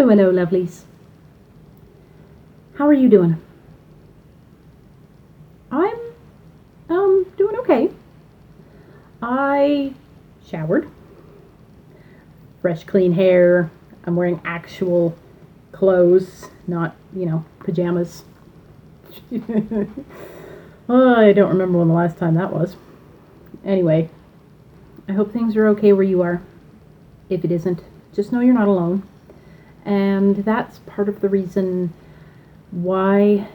Hello, lovelies. How are you doing? I'm, doing okay. I showered. Fresh, clean hair. I'm wearing actual clothes, not, pajamas. Oh, I don't remember when the last time that was. Anyway, I hope things are okay where you are. If it isn't, just know you're not alone. And that's part of the reason why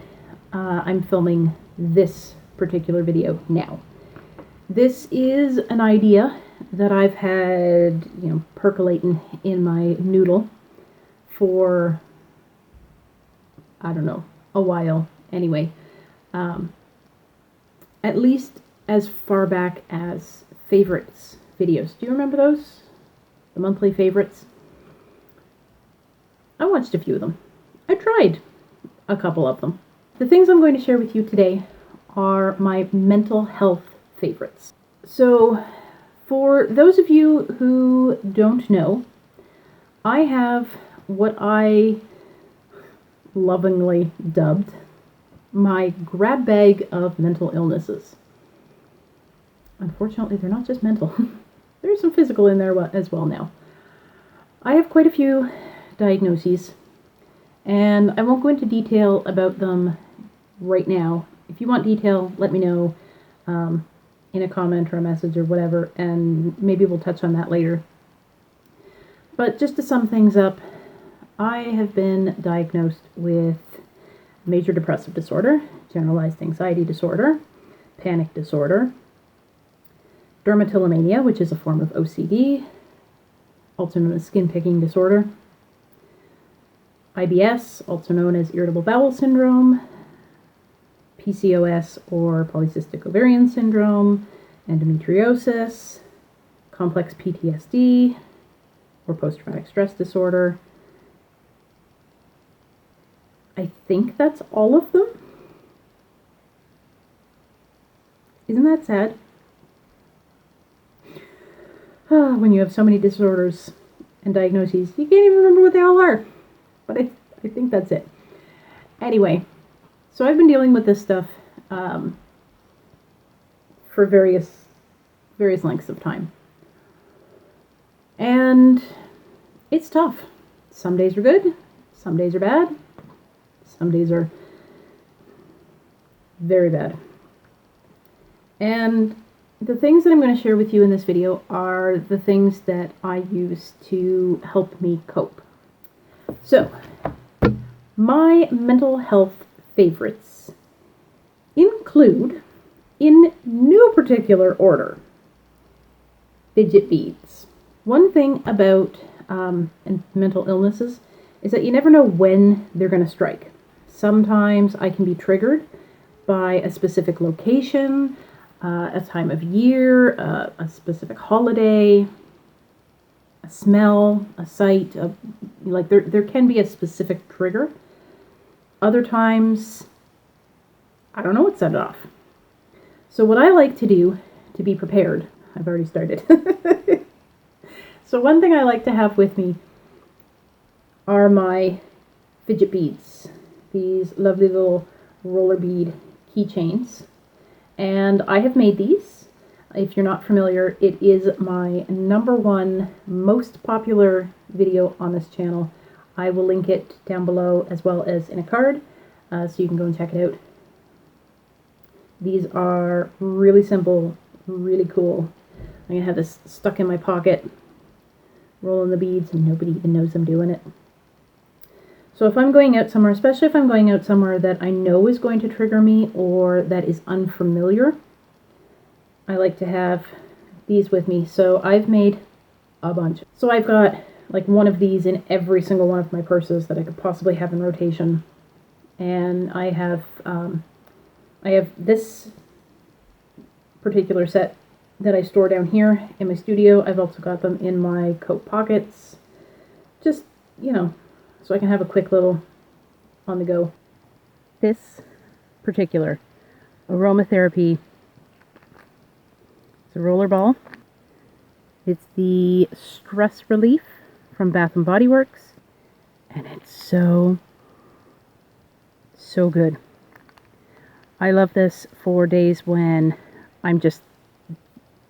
I'm filming this particular video now. This is an idea that I've had, percolating in my noodle for, I don't know, a while anyway. At least as far back as favorites videos. Do you remember those? The monthly favorites? I watched a few of them. I tried a couple of them. The things I'm going to share with you today are my mental health favorites. So, for those of you who don't know, I have what I lovingly dubbed my grab bag of mental illnesses. Unfortunately, they're not just mental. There's some physical in there as well now. I have quite a few diagnoses, and I won't go into detail about them right now. If you want detail, let me know in a comment or a message or whatever, and maybe we'll touch on that later. But just to sum things up, I have been diagnosed with major depressive disorder, generalized anxiety disorder, panic disorder, dermatillomania, which is a form of OCD, also known as skin picking disorder, IBS, also known as irritable bowel syndrome, PCOS or polycystic ovarian syndrome, endometriosis, complex PTSD or post-traumatic stress disorder. I think that's all of them. Isn't that sad? When you have so many disorders and diagnoses, you can't even remember what they all are. But I think that's it. Anyway, so I've been dealing with this stuff for various lengths of time. And it's tough. Some days are good, some days are bad, some days are very bad. And the things that I'm going to share with you in this video are the things that I use to help me cope. So, my mental health favorites include, in no particular order, Fidget Beads. One thing about mental illnesses is that you never know when they're going to strike. Sometimes I can be triggered by a specific location, a time of year, a specific holiday, a smell, a sight, there can be a specific trigger. Other times, I don't know what set it off. So what I like to do to be prepared, I've already started. So one thing I like to have with me are my Fidget Beads. These lovely little roller bead keychains. And I have made these. If you're not familiar, it is my #1 most popular video on this channel. I will link it down below as well as in a card, so you can go and check it out. These are really simple, really cool. I'm going to have this stuck in my pocket, rolling the beads, and nobody even knows I'm doing it. So if I'm going out somewhere, especially if I'm going out somewhere that I know is going to trigger me or that is unfamiliar, I like to have these with me. So I've made a bunch. So I've got like one of these in every single one of my purses that I could possibly have in rotation. And I have this particular set that I store down here in my studio. I've also got them in my coat pockets. Just, so I can have a quick little on the go. This particular Aromatherapy, it's a roller ball. It's the Stress Relief from Bath & Body Works, and so good. I love this for days when I'm just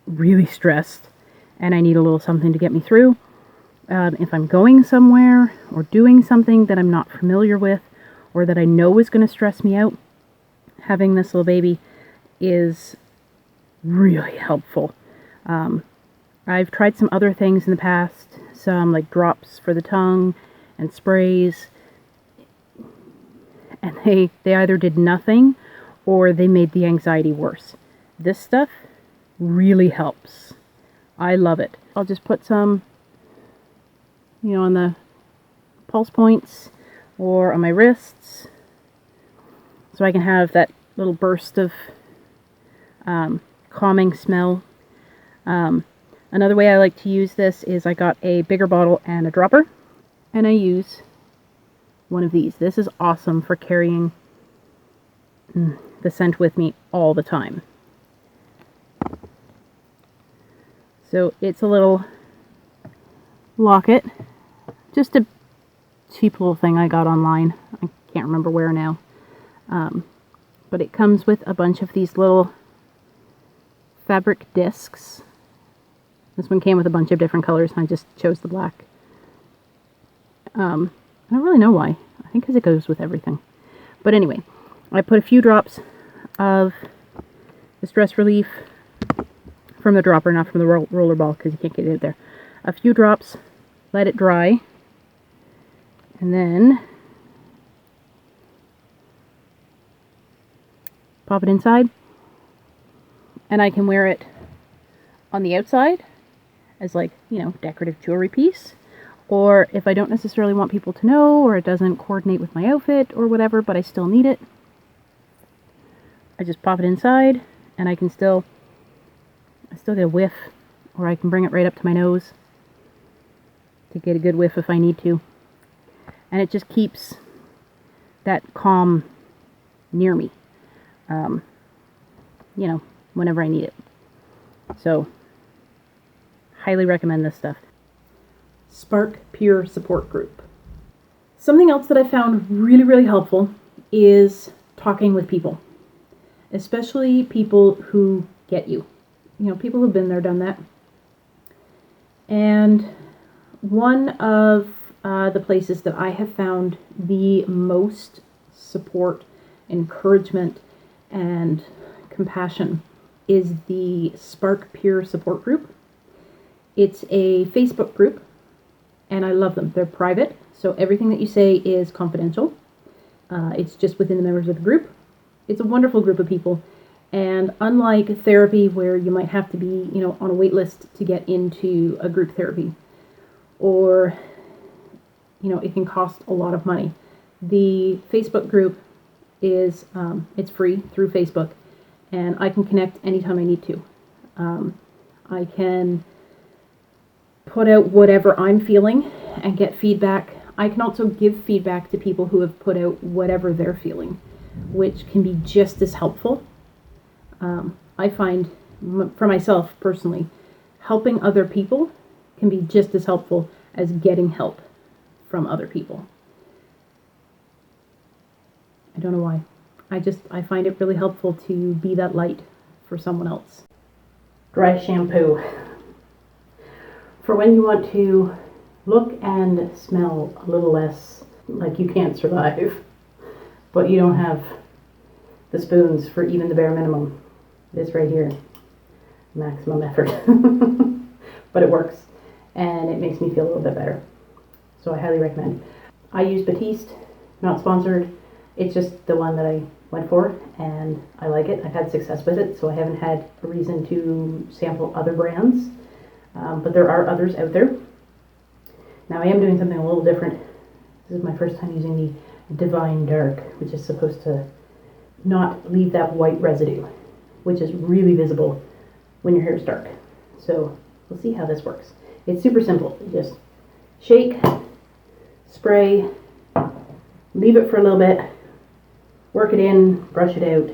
really stressed and I need a little something to get me through. If I'm going somewhere or doing something that I'm not familiar with or that I know is going to stress me out, having this little baby is really helpful. I've tried some other things in the past, some like drops for the tongue and sprays, and they either did nothing or they made the anxiety worse. This stuff really helps. I love it. I'll just put some, on the pulse points or on my wrists so I can have that little burst of calming smell. Another way I like to use this is I got a bigger bottle and a dropper, and I use one of these. This is awesome for carrying the scent with me all the time. So it's a little locket, just a cheap little thing I got online. I can't remember where now. But it comes with a bunch of these little fabric discs. This one came with a bunch of different colors, and I just chose the black. I don't really know why. I think because it goes with everything. But anyway, I put a few drops of the stress relief from the dropper, not from the roller ball, because you can't get it out there. A few drops, let it dry, and then pop it inside, and I can wear it on the outside as like, decorative jewelry piece, or if I don't necessarily want people to know, or it doesn't coordinate with my outfit or whatever, but I still need it, I just pop it inside, and I still get a whiff, or I can bring it right up to my nose to get a good whiff if I need to. And it just keeps that calm near me, whenever I need it. So, highly recommend this stuff. Spark Peer Support Group. Something else that I found really, really helpful is talking with people, especially people who get you. People who've been there, done that. And one of the places that I have found the most support, encouragement, and compassion is the Spark Peer Support Group. It's a Facebook group, and I love them. They're private, so everything that you say is confidential. It's just within the members of the group. It's a wonderful group of people. And unlike therapy, where you might have to be, on a wait list to get into a group therapy, or, it can cost a lot of money, the Facebook group is, it's free through Facebook, and I can connect anytime I need to. I can put out whatever I'm feeling and get feedback. I can also give feedback to people who have put out whatever they're feeling, which can be just as helpful. I find, for myself personally, helping other people can be just as helpful as getting help from other people. I don't know why. I find it really helpful to be that light for someone else. Dry shampoo. For when you want to look and smell a little less like you can't survive, but you don't have the spoons for even the bare minimum. This right here, maximum effort. But it works, and it makes me feel a little bit better. So I highly recommend. I use Batiste, not sponsored. It's just the one that I went for, and I like it. I've had success with it, so I haven't had a reason to sample other brands. But there are others out there. Now I am doing something a little different. This is my first time using the Divine Dark, which is supposed to not leave that white residue, which is really visible when your hair is dark. So we'll see how this works. It's super simple. You just shake, spray, leave it for a little bit, work it in, brush it out.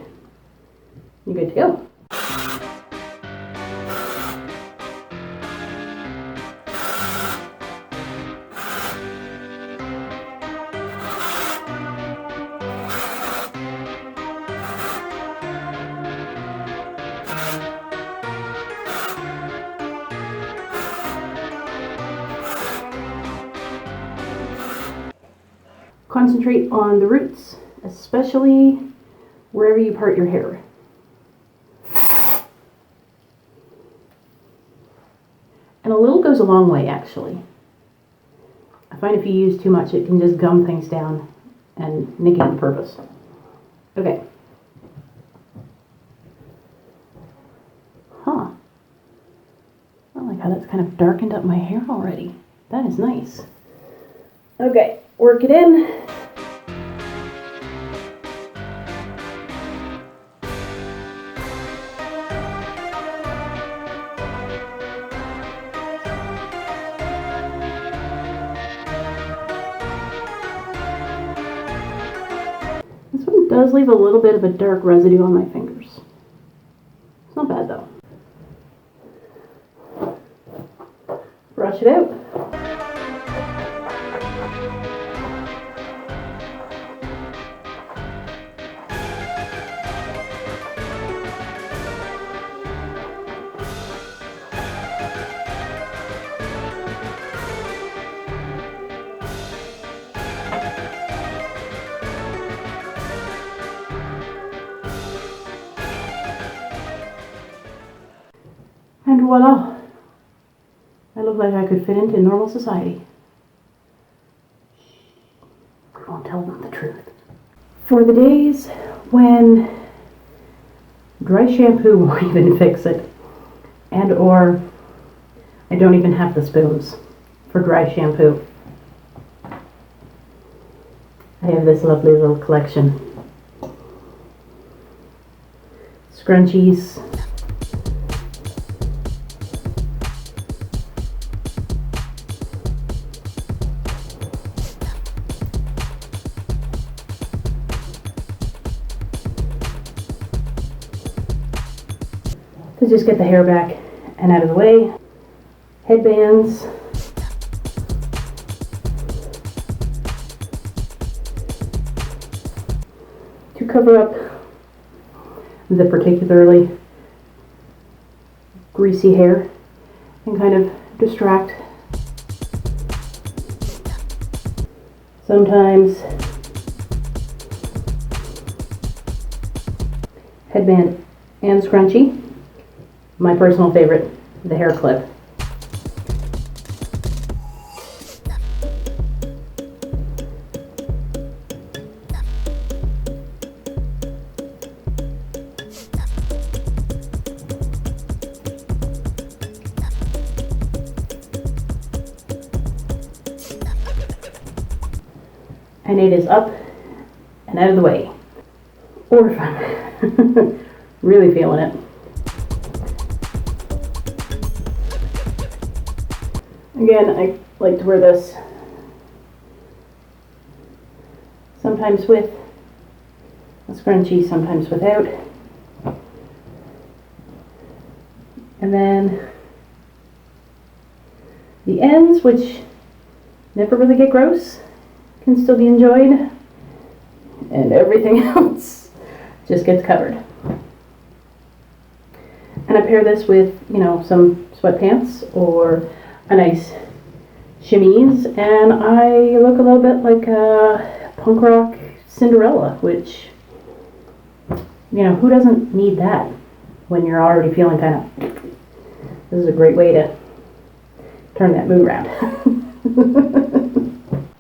You're good to go. Concentrate on the roots, especially wherever you part your hair. And a little goes a long way, actually. I find if you use too much, it can just gum things down and negate the purpose. Okay. Huh. I like how that's kind of darkened up my hair already. That is nice. Okay, work it in. This one does leave a little bit of a dark residue on my fingers. It's not bad though. Brush it out. And voila! I look like I could fit into normal society. We won't tell them the truth. For the days when dry shampoo won't even fix it, and or I don't even have the spoons for dry shampoo, I have this lovely little collection. Scrunchies, to just get the hair back and out of the way. Headbands. To cover up the particularly greasy hair and kind of distract. Sometimes headband and scrunchie. My personal favorite, the hair clip. And it is up and out of the way. Or if I'm really feeling it. Again, I like to wear this sometimes with a scrunchie, sometimes without. And then the ends, which never really get gross, can still be enjoyed. And everything else just gets covered. And I pair this with, you know, some sweatpants or a nice chemise, and I look a little bit like a punk rock Cinderella, which, you know, who doesn't need that when you're already feeling kind of, this is a great way to turn that mood around.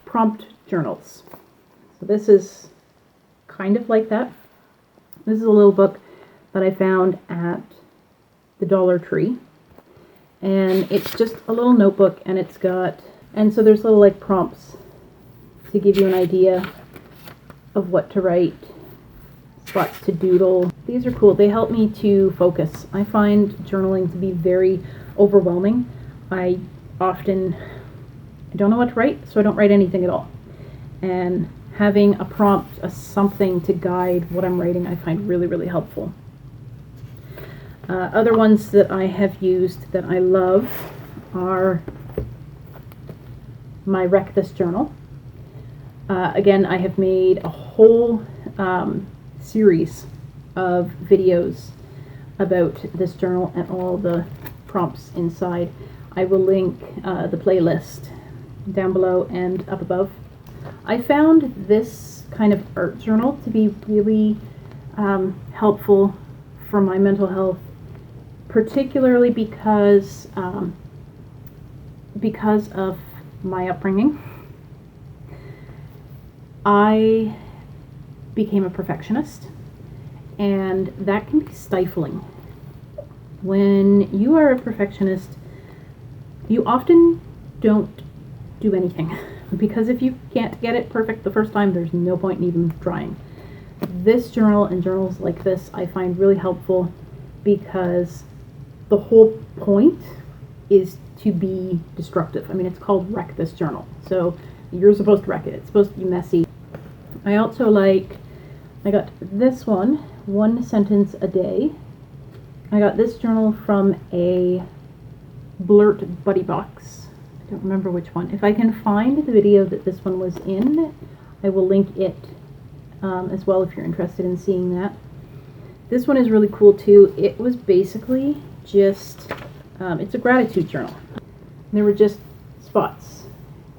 Prompt journals. So this is kind of like that. This is a little book that I found at the Dollar Tree. And it's just a little notebook, and it's got, and so there's little like prompts to give you an idea of what to write, spots to doodle. These are cool. They help me to focus. I find journaling to be very overwhelming. I don't know what to write, so I don't write anything at all. And having a prompt, something to guide what I'm writing, I find really, really helpful. Other ones that I have used that I love are my Wreck This Journal. Again, I have made a whole series of videos about this journal and all the prompts inside. I will link the playlist down below and up above. I found this kind of art journal to be really helpful for my mental health, particularly because of my upbringing. I became a perfectionist, and that can be stifling. When you are a perfectionist, you often don't do anything, because if you can't get it perfect the first time, there's no point in even trying. This journal and journals like this I find really helpful, because the whole point is to be destructive. I mean, it's called Wreck This Journal, so you're supposed to wreck it. It's supposed to be messy. I also I got this one sentence a day. I got this journal from a Blurt Buddy Box. I don't remember which one. If I can find the video that this one was in, I will link it as well if you're interested in seeing that. This one is really cool too. It was basically just, it's a gratitude journal. There were just spots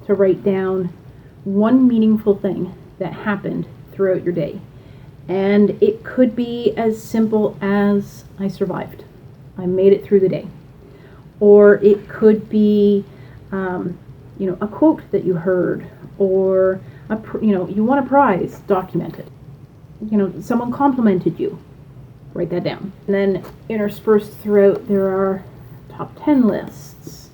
to write down one meaningful thing that happened throughout your day. And it could be as simple as, I survived. I made it through the day. Or it could be, a quote that you heard, or, you won a prize, document it. Someone complimented you, write that down. And then interspersed throughout, there are top 10 lists,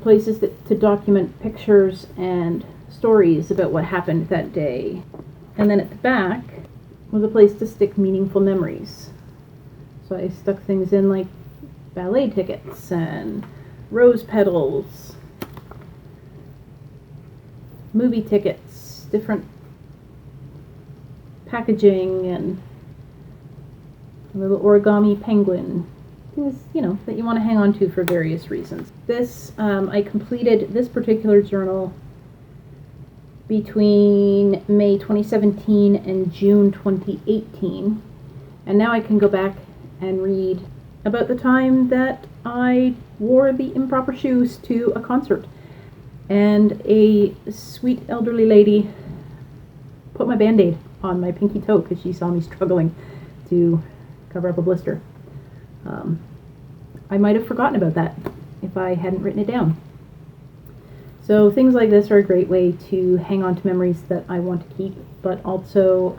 places to document pictures and stories about what happened that day. And then at the back was a place to stick meaningful memories. So I stuck things in like ballet tickets and rose petals, movie tickets, different packaging, and a little origami penguin, things, that you want to hang on to for various reasons. This, I completed this particular journal between May 2017 and June 2018, and now I can go back and read about the time that I wore the improper shoes to a concert, and a sweet elderly lady put my Band-Aid on my pinky toe because she saw me struggling to cover up a blister. I might have forgotten about that if I hadn't written it down. So things like this are a great way to hang on to memories that I want to keep, but also,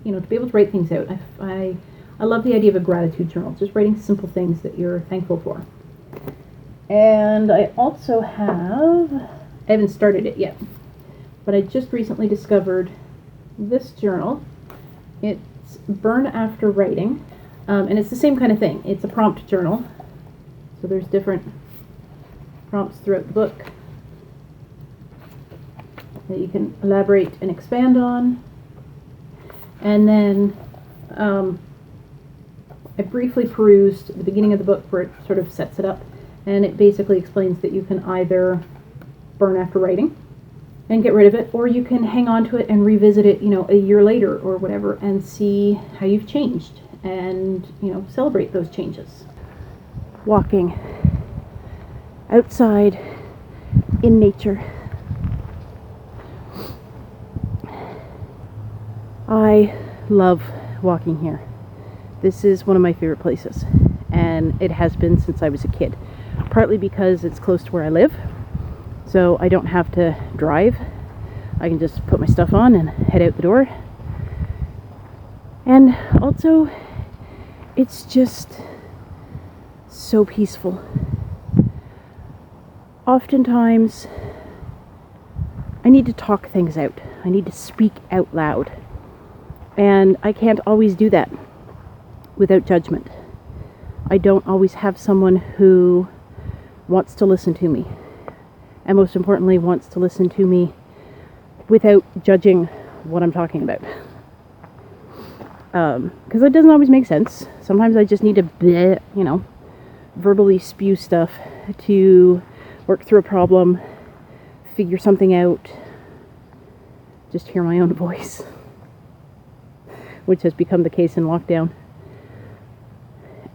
to be able to write things out. I love the idea of a gratitude journal, just writing simple things that you're thankful for. And I also I haven't started it yet, but I just recently discovered this journal. It's Burn After Writing, and it's the same kind of thing. It's a prompt journal, so there's different prompts throughout the book that you can elaborate and expand on. And then I briefly perused the beginning of the book where it sort of sets it up, and it basically explains that you can either burn after writing and get rid of it, or you can hang on to it and revisit it, a year later or whatever, and see how you've changed and, celebrate those changes. Walking outside in nature. I love walking here. This is one of my favorite places, and it has been since I was a kid. Partly because it's close to where I live, so I don't have to drive. I can just put my stuff on and head out the door. And also, it's just so peaceful. Oftentimes, I need to talk things out. I need to speak out loud. And I can't always do that without judgment. I don't always have someone who wants to listen to me. And most importantly, wants to listen to me without judging what I'm talking about. Because it doesn't always make sense. Sometimes I just need to, verbally spew stuff to work through a problem, figure something out, just hear my own voice, which has become the case in lockdown.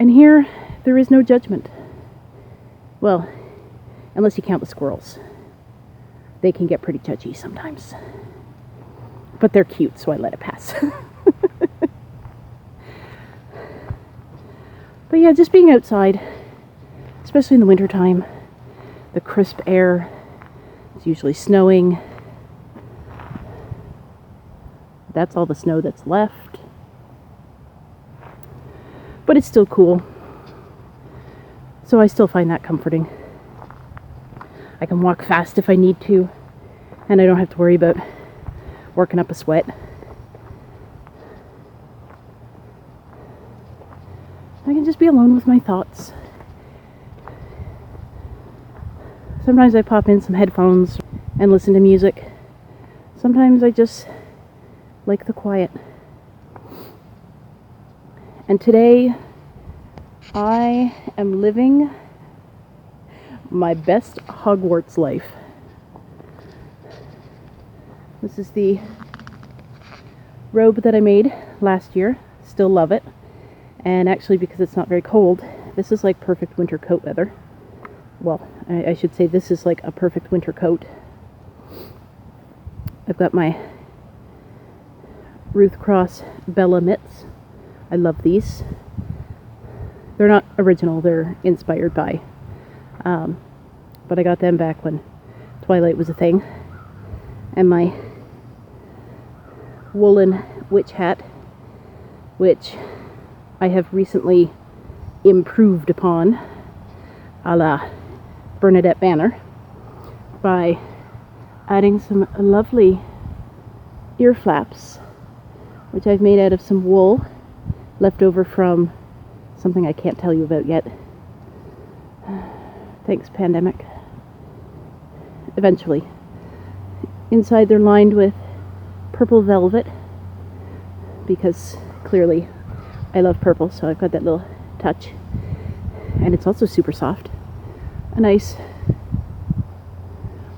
And here, there is no judgment. Well, unless you count the squirrels. they can get pretty judgy sometimes. But they're cute, so I let it pass. But yeah, just being outside, especially in the wintertime, the crisp air, it's usually snowing. That's all the snow that's left. But it's still cool. So I still find that comforting. I can walk fast if I need to, and I don't have to worry about working up a sweat. I can just be alone with my thoughts. Sometimes I pop in some headphones and listen to music. Sometimes I just like the quiet. And today, I am living my best Hogwarts life. This is the robe that I made last year. Still love it. And actually, because it's not very cold, this is like perfect winter coat weather. Well, I should say this is like a perfect winter coat. I've got my Ruth Cross Bella mitts. I love these. They're not original, they're inspired by. But I got them back when Twilight was a thing. And my woolen witch hat, which I have recently improved upon, a la Bernadette Banner, by adding some lovely ear flaps, which I've made out of some wool left over from something I can't tell you about yet. Thanks, pandemic. Eventually. Inside they're lined with purple velvet, because clearly I love purple, so I've got that little touch. And it's also super soft. A nice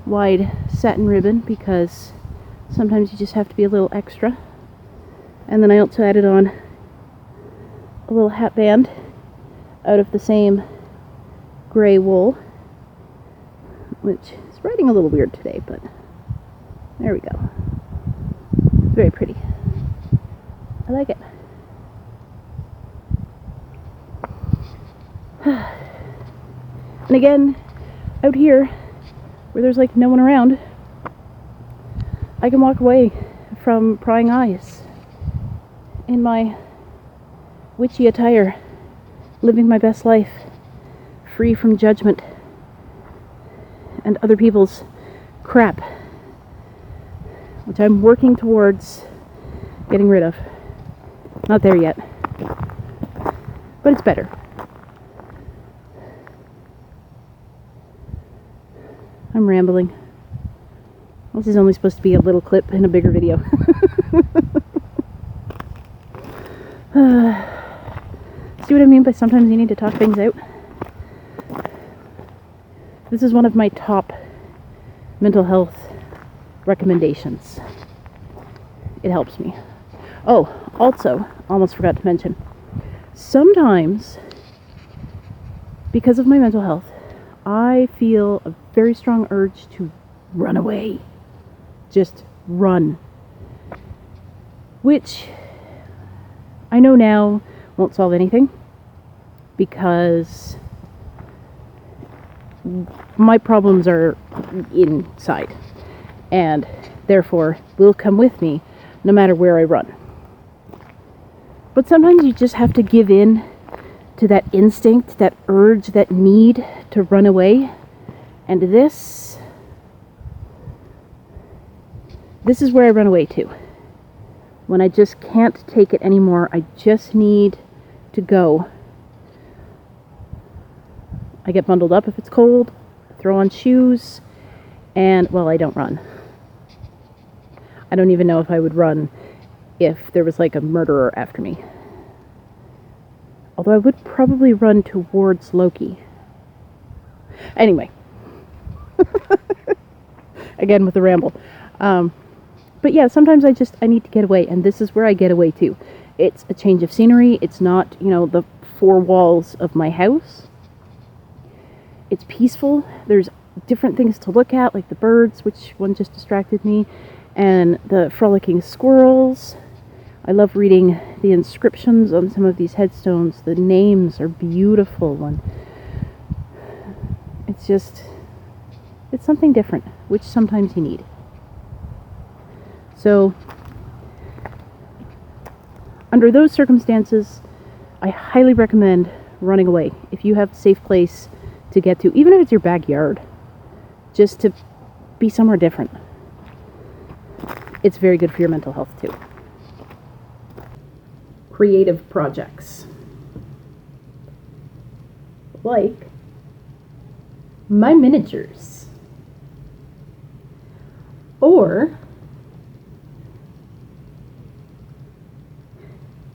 wide satin ribbon, because sometimes you just have to be a little extra. And then I also added on a little hat band out of the same gray wool, which is writing a little weird today, but there we go. Very pretty. I like it. And again, out here, where there's like no one around, I can walk away from prying eyes in my witchy attire, living my best life, free from judgment and other people's crap, which I'm working towards getting rid of. Not there yet, but it's better. I'm rambling. This is only supposed to be a little clip in a bigger video. See what I mean by sometimes you need to talk things out? This is one of my top mental health recommendations. It helps me. Oh, also, almost forgot to mention, sometimes, because of my mental health, I feel a very strong urge to run away. Just run. Which I know now won't solve anything, because my problems are inside, and therefore will come with me no matter where I run. But sometimes you just have to give in to that instinct, that urge, that need to run away. And this is where I run away to. When I just can't take it anymore, I just need to go. I get bundled up if it's cold, throw on shoes, and, well, I don't run. I don't even know if I would run if there was like a murderer after me. Although I would probably run towards Loki. Anyway. Again with the ramble. But yeah, sometimes I need to get away, and this is where I get away to. It's a change of scenery. It's not, the four walls of my house. It's peaceful. There's different things to look at, like the birds, which one just distracted me, and the frolicking squirrels. I love reading the inscriptions on some of these headstones. The names are beautiful, and it's something different, which sometimes you need. So, under those circumstances, I highly recommend running away. If you have a safe place to get to, even if it's your backyard, just to be somewhere different. It's very good for your mental health too. Creative projects. Like my miniatures. Or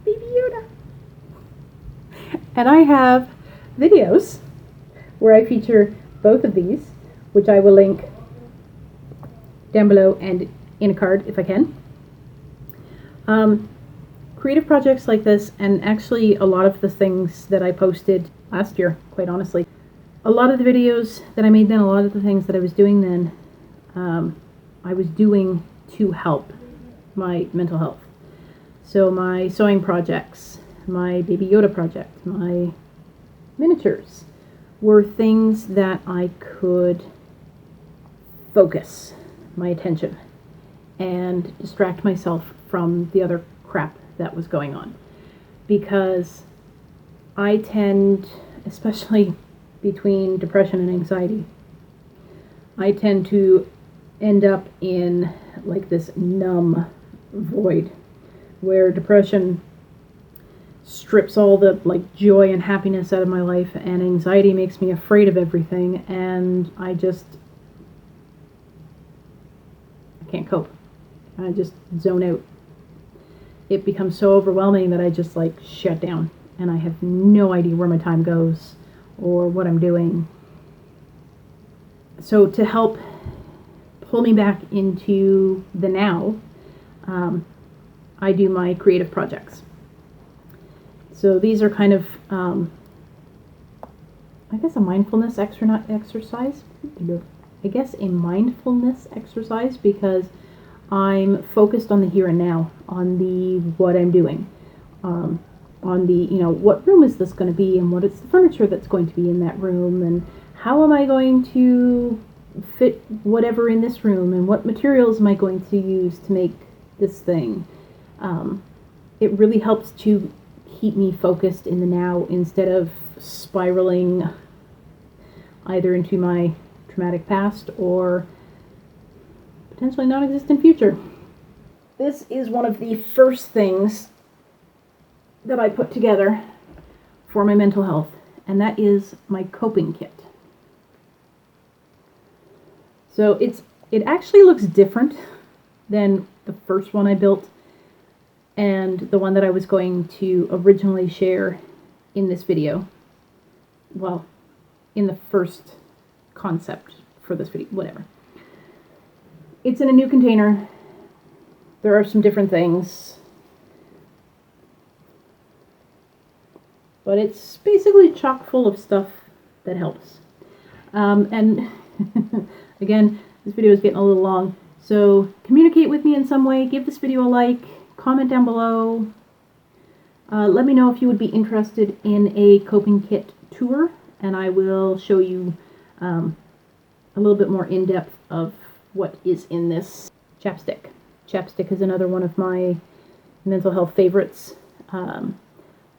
Baby Yoda. And I have videos where I feature both of these, which I will link down below and in a card if I can. Creative projects like this, and actually a lot of the things that I posted last year, quite honestly. A lot of the videos that I made then, a lot of the things that I was doing then, I was doing to help my mental health. So my sewing projects, my Baby Yoda project, my miniatures were things that I could focus my attention and distract myself from the other crap that was going on. Because I tend, especially between depression and anxiety, I tend to end up in like this numb void where depression strips all the like joy and happiness out of my life, and anxiety makes me afraid of everything, and I can't cope. I just zone out. It becomes so overwhelming that I just like shut down, and I have no idea where my time goes or what I'm doing. So to help pull me back into the now, I do my creative projects. So these are kind of, I guess a mindfulness exercise. I guess a mindfulness exercise, because I'm focused on the here and now, on the what I'm doing, on the, what room is this going to be, and what is the furniture that's going to be in that room, and how am I going to fit whatever in this room, and what materials am I going to use to make this thing. It really helps to keep me focused in the now instead of spiraling either into my traumatic past or potentially non-existent future. This is one of the first things that I put together for my mental health, and that is my coping kit. So it actually looks different than the first one I built and the one that I was going to originally share in this video. Well, in the first concept for this video, whatever. It's in a new container. There are some different things, but it's basically chock full of stuff that helps. And again, this video is getting a little long, so communicate with me in some way. Give this video a like, comment down below. Let me know if you would be interested in a coping kit tour, and I will show you a little bit more in depth of what is in this chapstick. Chapstick is another one of my mental health favorites.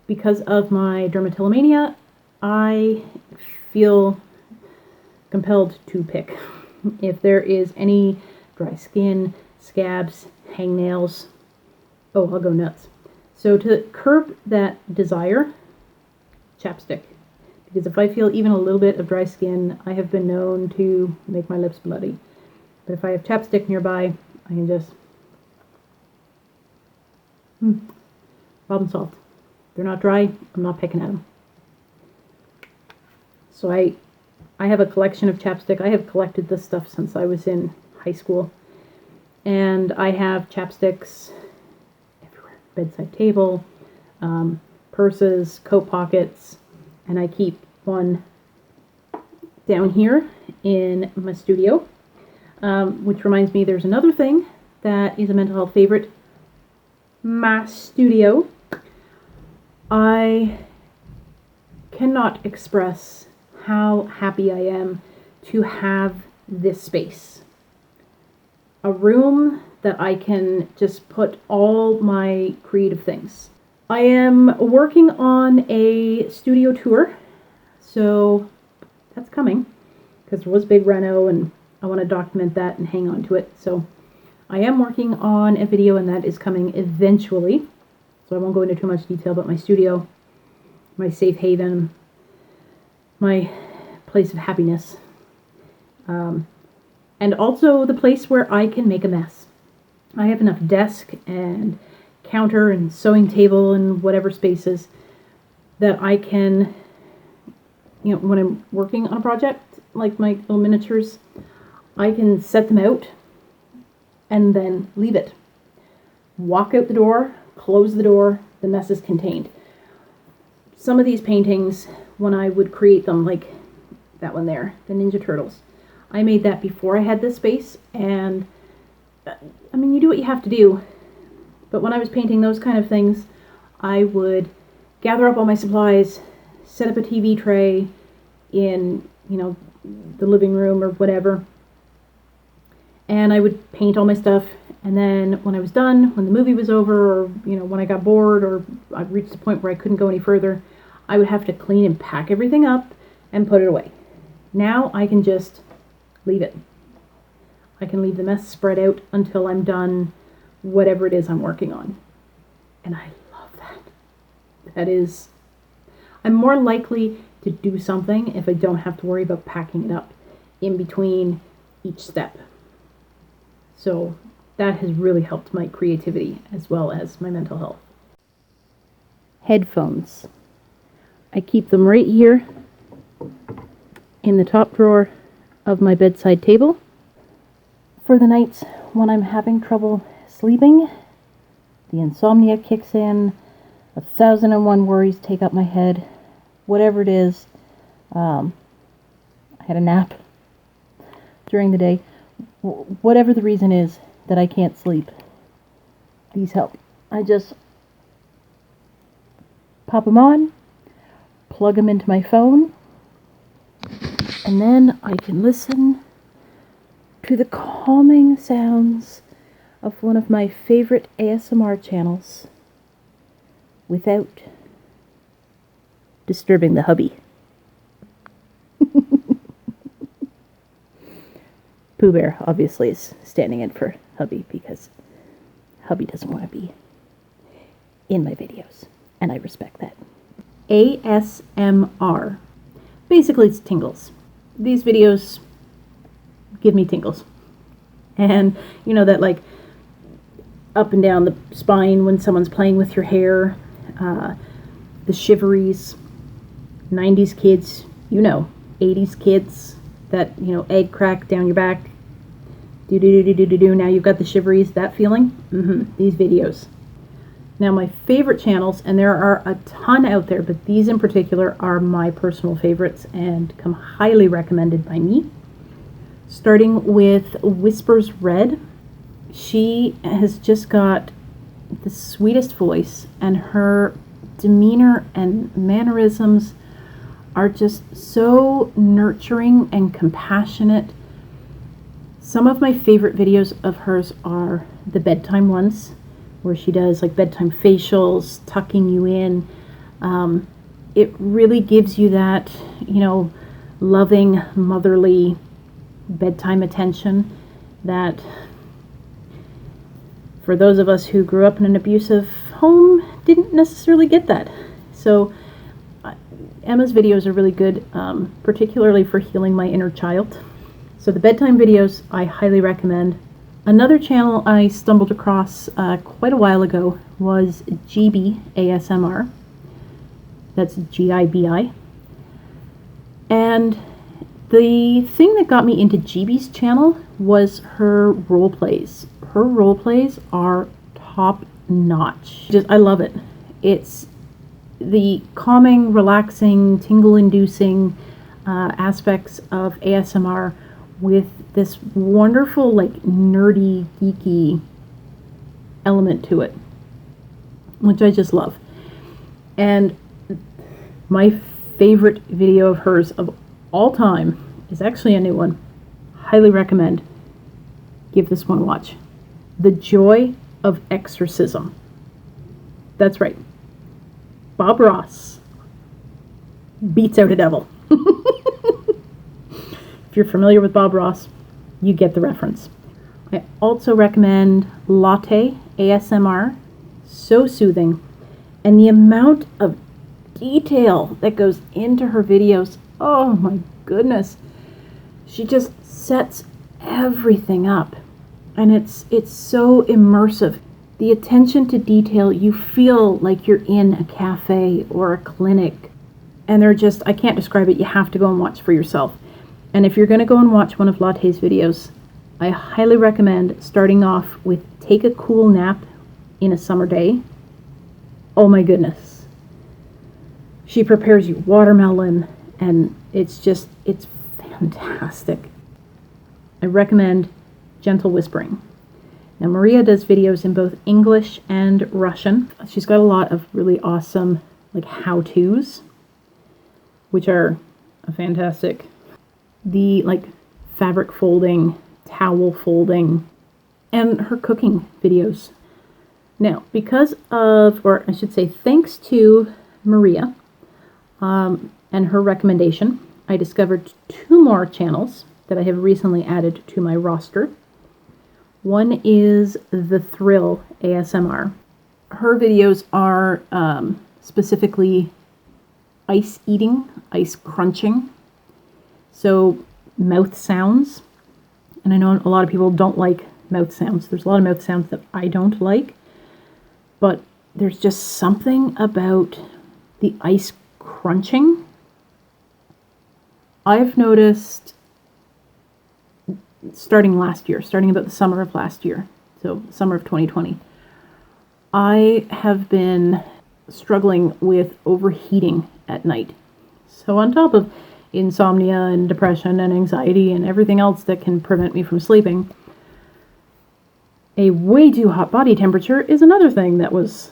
Because of my dermatillomania, I feel compelled to pick. If there is any dry skin, scabs, hangnails, oh, I'll go nuts. So to curb that desire, chapstick. Because if I feel even a little bit of dry skin, I have been known to make my lips bloody. But if I have chapstick nearby, I can just problem solved. They're not dry, I'm not picking at them. So I have a collection of chapstick. I have collected this stuff since I was in high school. And I have chapsticks everywhere. Bedside table, purses, coat pockets, and I keep one down here in my studio, which reminds me there's another thing that is a mental health favorite, my studio. I cannot express how happy I am to have this space. A room that I can just put all my creative things. I am working on a studio tour, so that's coming, because there was a big reno and I want to document that and hang on to it. So I am working on a video, and that is coming eventually. So I won't go into too much detail about my studio, my safe haven, my place of happiness, and also the place where I can make a mess. I have enough desk and counter and sewing table and whatever spaces that I can, you know, when I'm working on a project, like my little miniatures, I can set them out and then leave it. Walk out the door, close the door, the mess is contained. Some of these paintings, when I would create them, like that one there, the Ninja Turtles, I made that before I had this space, and I mean, you do what you have to do, but when I was painting those kind of things, I would gather up all my supplies, set up a TV tray in, you know, the living room or whatever, and I would paint all my stuff. And then when I was done, when the movie was over, or, you know, when I got bored or I reached the point where I couldn't go any further, I would have to clean and pack everything up and put it away. Now I can just leave it. I can leave the mess spread out until I'm done whatever it is I'm working on. And I love that. That is, I'm more likely to do something if I don't have to worry about packing it up in between each step. So that has really helped my creativity as well as my mental health. Headphones. I keep them right here in the top drawer of my bedside table. For the nights when I'm having trouble sleeping, the insomnia kicks in, 1,001 worries take up my head, whatever it is. I had a nap during the day. Whatever the reason is that I can't sleep, these help. I just pop them on, plug them into my phone, and then I can listen to the calming sounds of one of my favorite ASMR channels without disturbing the hubby. Pooh Bear obviously is standing in for hubby because hubby doesn't want to be in my videos, and I respect that. ASMR. Basically, it's tingles. These videos give me tingles. And you know that, like, up and down the spine when someone's playing with your hair, the shiveries, 90s kids, you know, 80s kids, that, you know, egg crack down your back, do-do-do-do-do-do, now you've got the shiveries, that feeling, these videos. Now my favorite channels, and there are a ton out there, but these in particular are my personal favorites and come highly recommended by me. Starting with Whispers Red. She has just got the sweetest voice, and her demeanor and mannerisms are just so nurturing and compassionate. Some of my favorite videos of hers are the bedtime ones, where she does like bedtime facials, tucking you in. It really gives you that, you know, loving, motherly bedtime attention that, for those of us who grew up in an abusive home, didn't necessarily get that. So Emma's videos are really good, particularly for healing my inner child. So the bedtime videos I highly recommend. Another channel I stumbled across quite a while ago was GB ASMR. That's G-I-B-I. And the thing that got me into GB's channel was her role plays. Her role plays are top notch. I love it. It's the calming, relaxing, tingle-inducing, aspects of ASMR with this wonderful, like, nerdy, geeky element to it, which I just love. And my favorite video of hers of all time is actually a new one. Highly recommend. Give this one a watch. The Joy of Exorcism. That's right. Bob Ross beats out a devil. If you're familiar with Bob Ross, you get the reference. I also recommend Latte ASMR. So soothing. And the amount of detail that goes into her videos, oh my goodness. She just sets everything up. And it's so immersive. The attention to detail, you feel like you're in a cafe or a clinic. And they're just, I can't describe it. You have to go and watch for yourself. And if you're going to go and watch one of Latte's videos, I highly recommend starting off with Take a Cool Nap in a Summer Day. Oh my goodness. She prepares you watermelon, and it's fantastic. I recommend Gentle Whispering. Now, Maria does videos in both English and Russian. She's got a lot of really awesome, like, how-tos, which are fantastic. The, like, fabric folding, towel folding, and her cooking videos. Now, because of, or I should say, thanks to Maria and her recommendation, I discovered 2 more channels that I have recently added to my roster. One is The Thrill ASMR. Her videos are specifically ice eating, ice crunching, so mouth sounds. And I know a lot of people don't like mouth sounds. There's a lot of mouth sounds that I don't like, but there's just something about the ice crunching. I've noticed starting about the summer of last year, so summer of 2020, I have been struggling with overheating at night. So on top of insomnia and depression and anxiety and everything else that can prevent me from sleeping, a way too hot body temperature is another thing that was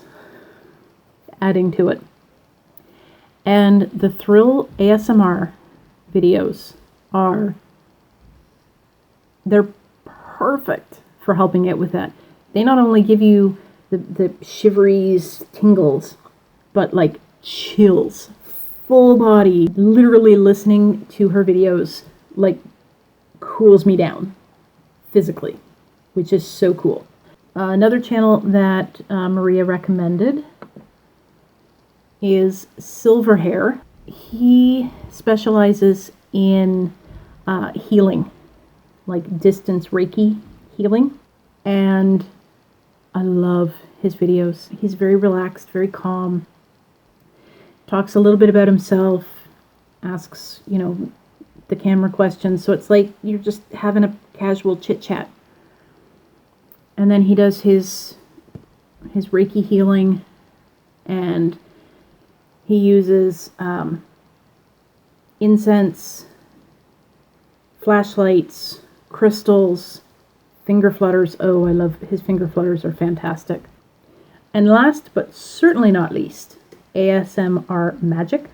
adding to it. And the Thrill ASMR videos they're perfect for helping out with that. They not only give you the shiveries, tingles, but like chills, full body. Literally listening to her videos like cools me down physically, which is so cool. Another channel that Maria recommended is Silverhair. He specializes in healing, like distance Reiki healing, and I love his videos. He's very relaxed, very calm, talks a little bit about himself, asks, the camera questions, so it's like you're just having a casual chit chat. And then he does his Reiki healing, and he uses incense, flashlights, crystals, finger flutters. Oh, I love his finger flutters, are fantastic. And last but certainly not least, Mina'sMagic.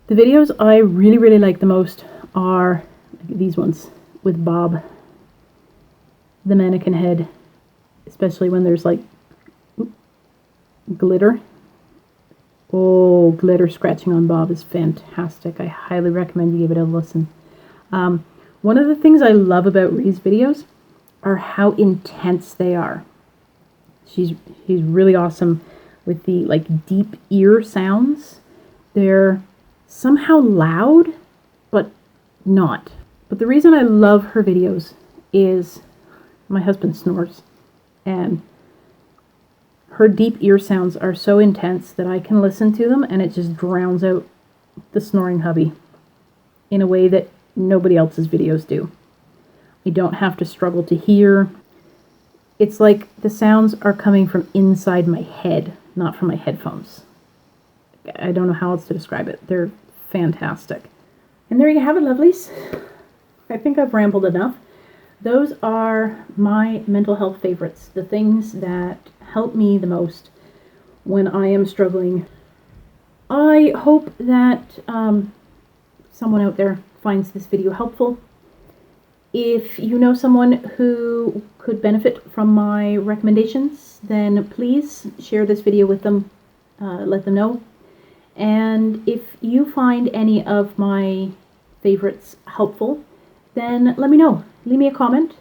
The videos I really, really like the most are these ones with Bob, the mannequin head, especially when there's like glitter. Oh, glitter scratching on Bob is fantastic. I highly recommend you give it a listen. One of the things I love about Ree's videos are how intense they are. He's really awesome with the like deep ear sounds. They're somehow loud, but not. But the reason I love her videos is my husband snores, and her deep ear sounds are so intense that I can listen to them and it just drowns out the snoring hubby in a way that nobody else's videos do. I don't have to struggle to hear. It's like the sounds are coming from inside my head, not from my headphones. I don't know how else to describe it. They're fantastic. And there you have it, lovelies. I think I've rambled enough. Those are my mental health favorites, the things that help me the most when I am struggling. I hope that someone out there finds this video helpful. If you know someone who could benefit from my recommendations, then please share this video with them, let them know. And if you find any of my favorites helpful, then let me know. Leave me a comment.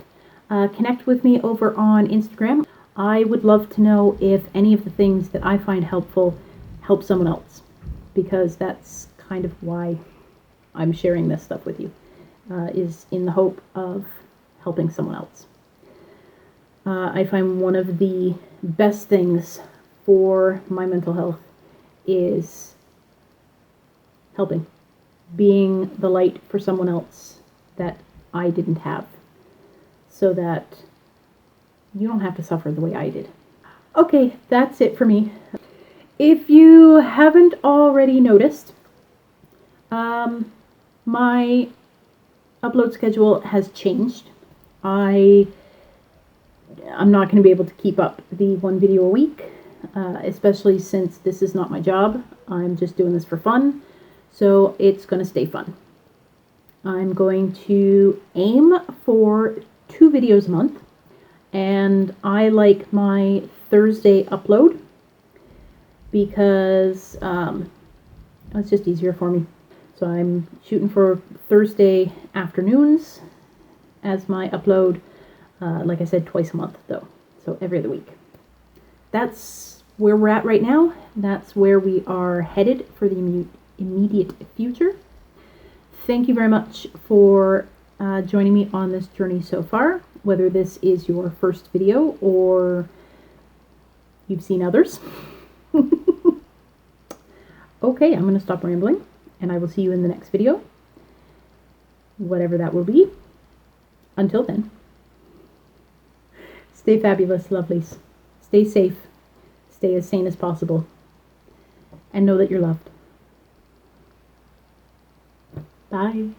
Connect with me over on Instagram. I would love to know if any of the things that I find helpful help someone else, because that's kind of why I'm sharing this stuff with you, is in the hope of helping someone else. I find one of the best things for my mental health is helping, being the light for someone else that I didn't have, so that you don't have to suffer the way I did. Okay, that's it for me. If you haven't already noticed, my upload schedule has changed. I'm not going to be able to keep up the one video a week, especially since this is not my job. I'm just doing this for fun, so it's going to stay fun. I'm going to aim for 2 videos a month, and I like my Thursday upload because it's just easier for me. So I'm shooting for Thursday afternoons as my upload, like I said, twice a month though, so every other week. That's where we're at right now. That's where we are headed for the immediate future. Thank you very much for joining me on this journey so far, whether this is your first video or you've seen others. Okay, I'm going to stop rambling, and I will see you in the next video, whatever that will be. Until then, stay fabulous, lovelies. Stay safe. Stay as sane as possible. And know that you're loved. Bye.